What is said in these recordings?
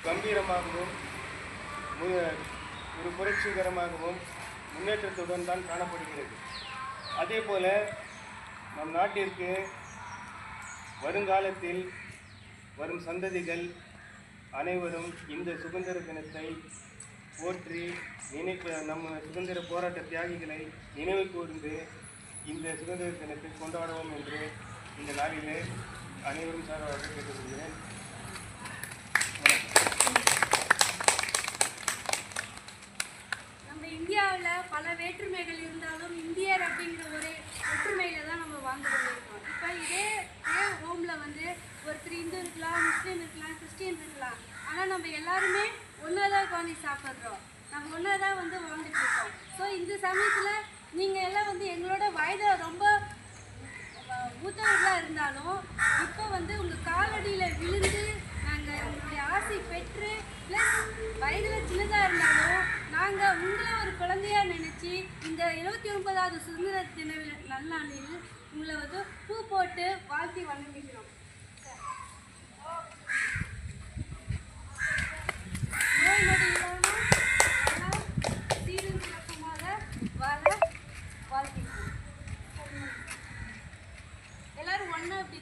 கம்பீரமாகவும் ஒரு புரட்சிகரமாகவும் முன்னேற்றத்துடன் தான் காணப்படுகிறது. அதே போல நம் நாட்டிற்கு வருங்காலத்தில் வரும் சந்ததிகள் அனைவரும் இந்த சுதந்திர தினத்தை போற்றி நம்ம சுதந்திர போராட்ட தியாகிகளை நினைவு கூர்ந்து இந்த சுதந்திர தினத்தை கொண்டாடுவோம் என்று இந்த நாளிலே அனைவரும் சார்பாக கேட்டுக்கொள்கிறேன். நம்ம இந்தியாவில் பல வேற்றுமைகள் இருந்தாலும் இந்தியர் அப்படிங்கிற ஒரு ஒற்றுமையில தான் நம்ம வாழ்ந்து கொண்டிருக்கோம். இப்போ இதே ஹோமில் வந்து ஒருத்தர் இந்து இருக்கலாம், முஸ்லீம் இருக்கலாம், கிறிஸ்டின் இருக்கலாம். ஆனால் நம்ம எல்லாருமே ஒன்றா தான் உட்காந்து சாப்பிட்றோம், நம்ம ஒன்றா தான் வந்து வாழ்ந்துட்டு இருக்கோம். ஸோ இந்த சமயத்தில் நீங்கள் எல்லாம் வந்து எங்களோட வயதில் ரொம்ப மூத்தவர்களாக இருந்தாலும் இப்போ வந்து உங்கள் காலடியில் விழுந்து நாங்கள் உங்களுடைய ஆசை பெற்று ப்ளஸ் வயதில் சின்னதாக இருந்தாலும் நாங்கள் உங்களை ஒரு குழந்தையாக நினச்சி இந்த 29வது சுதந்திர தின நல்லாண்டில் உங்களை வந்து பூ போட்டு வாழ்த்தி வணங்குகிறோம். நோய் நொடி இல்லாமல் எல்லாம் சீரும் சிறப்புமாக வாழ வாழ்த்திக்கிறோம். எல்லாரும் ஒன்றா அப்படி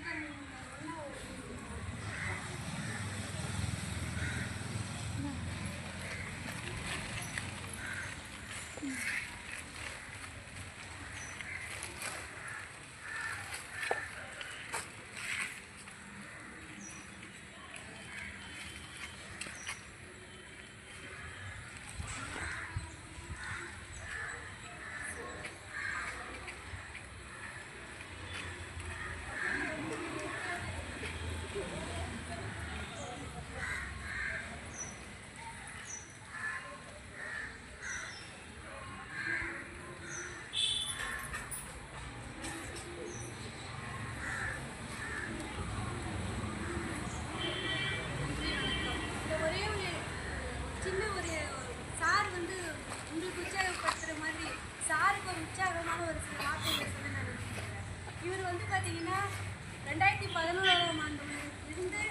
இவர் வந்து பார்த்தீங்கன்னா 2011ஆம் ஆண்டு இருந்து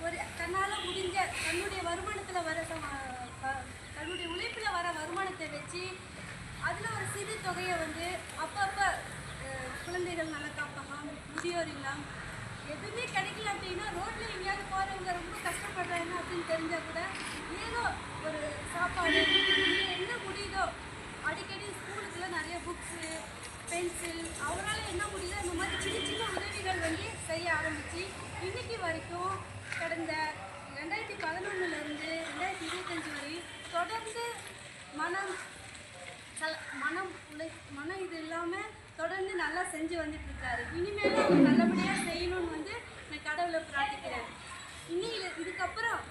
ஒரு தன்னால் முடிஞ்ச தன்னுடைய வருமானத்தில் வர தன்னுடைய உழைப்பில் வர வருமானத்தை வச்சு அதில் ஒரு சிறு தொகையை வந்து அப்பப்போ குழந்தைகள் நல காப்பகம், முதியோர் இல்லம் எதுவுமே கிடைக்கல அப்படின்னா ரோட்டில் எங்கேயாவது போகிறவங்க ரொம்ப கஷ்டப்படுறாங்க அப்படின்னு தெரிஞ்சால் கூட ஏதோ ஒரு சாப்பாடு என்ன முடியுதோ அடிக்கடி ஸ்கூலுக்குலாம் நிறைய புக்ஸு, பென்சில் அவரால் என்ன முடியுதோ இந்த மாதிரி சின்ன சின்ன உதவிகள் வந்து செய்ய ஆரம்பித்து இன்னைக்கு வரைக்கும் கடந்த 2011லேருந்து 2025 வரை தொடர்ந்து மனம் இது இல்லாமல் தொடர்ந்து நல்லா செஞ்சு வந்துட்டுருக்காரு. இனிமேலும் அவர் நல்லபடியாக செய்யணும்னு வந்து நான் கடவுளை பிரார்த்திக்கிறேன். இதுக்கப்புறம்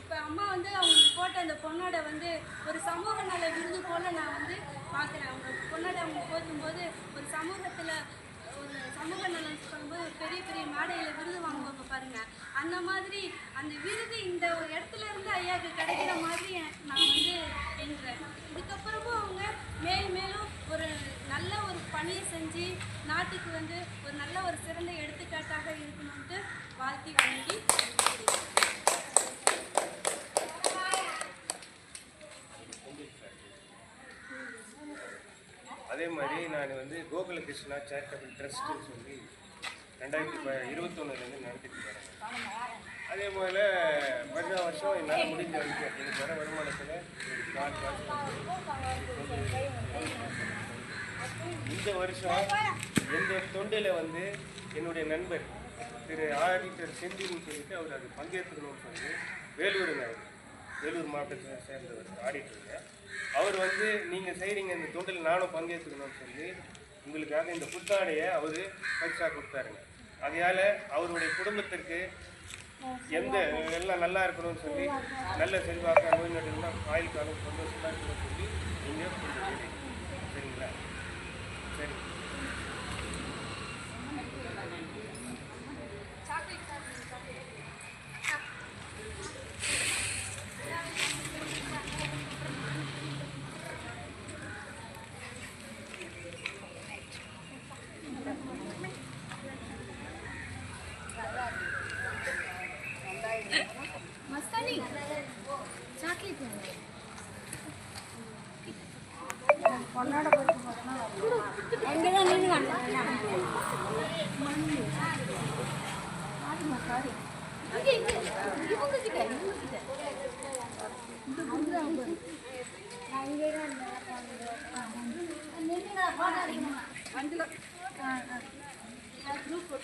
இப்போ அம்மா வந்து அவங்களுக்கு போட்ட அந்த பொண்ணோட வந்து ஒரு சமூக நல விருது போல் நான் வந்து பார்க்குறேன். அவங்க பொண்ணோட அவங்க போகும்போது ஒரு சமூகத்தில் ஒரு சமூக நலன் சொல்லும்போது ஒரு பெரிய பெரிய மேடையில் விருது வாங்குவாங்க பாருங்கள். அந்த மாதிரி அந்த விருது இந்த ஒரு இடத்துல இருந்து ஐயாவுக்கு கிடைக்கிற மாதிரி நான் வந்து எண்ணுறேன். இதுக்கப்புறமும் அவங்க மேலும் ஒரு நல்ல ஒரு பணியை செஞ்சு நாட்டுக்கு வந்து ஒரு நல்ல ஒரு சிறந்த எடுத்துக்காட்டாக இருக்கணும்ட்டு வாழ்த்தி வணங்கி அதே மாதிரி நான் வந்து கோகுல கிருஷ்ணா சேரிட்டபிள் ட்ரஸ்ட்டுன்னு சொல்லி 2021 நடத்திட்டு வரேன். அதே போல் வருஷம் என்னால் முடிஞ்ச வரைக்கும் எனக்கு வர வருமானத்தில் இந்த வருஷம் எந்த தொண்டில் வந்து என்னுடைய நண்பர் திரு ஆடிட்டர் செந்தில்னு சொல்லிட்டு அவர் அது பங்கேற்றுக்கணும்னு சொல்லி வேலூர் மாவட்டத்தை சேர்ந்தவர் ஆடிட்டருங்க. அவர் வந்து நீங்கள் செய்கிறீங்க இந்த தொண்டில் நானும் பங்கேற்றுக்கணும்னு சொல்லி உங்களுக்காக இந்த புத்தாடையை அவர் பரிசாக கொடுத்தாருங்க. அதையால் அவருடைய குடும்பத்திற்கு எல்லாம் நல்லா இருக்கணும்னு சொல்லி நல்ல செல்வாக்க நோய் நடுலாம் ஆயுள் காலம் சந்தோஷமாக இருக்கணும்னு சொல்லி நீங்கள் கொடுத்துருக்கீங்க. சரிங்களா? சரி. மஸ்தானி அங்கதான் நின்று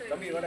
தம்பி வர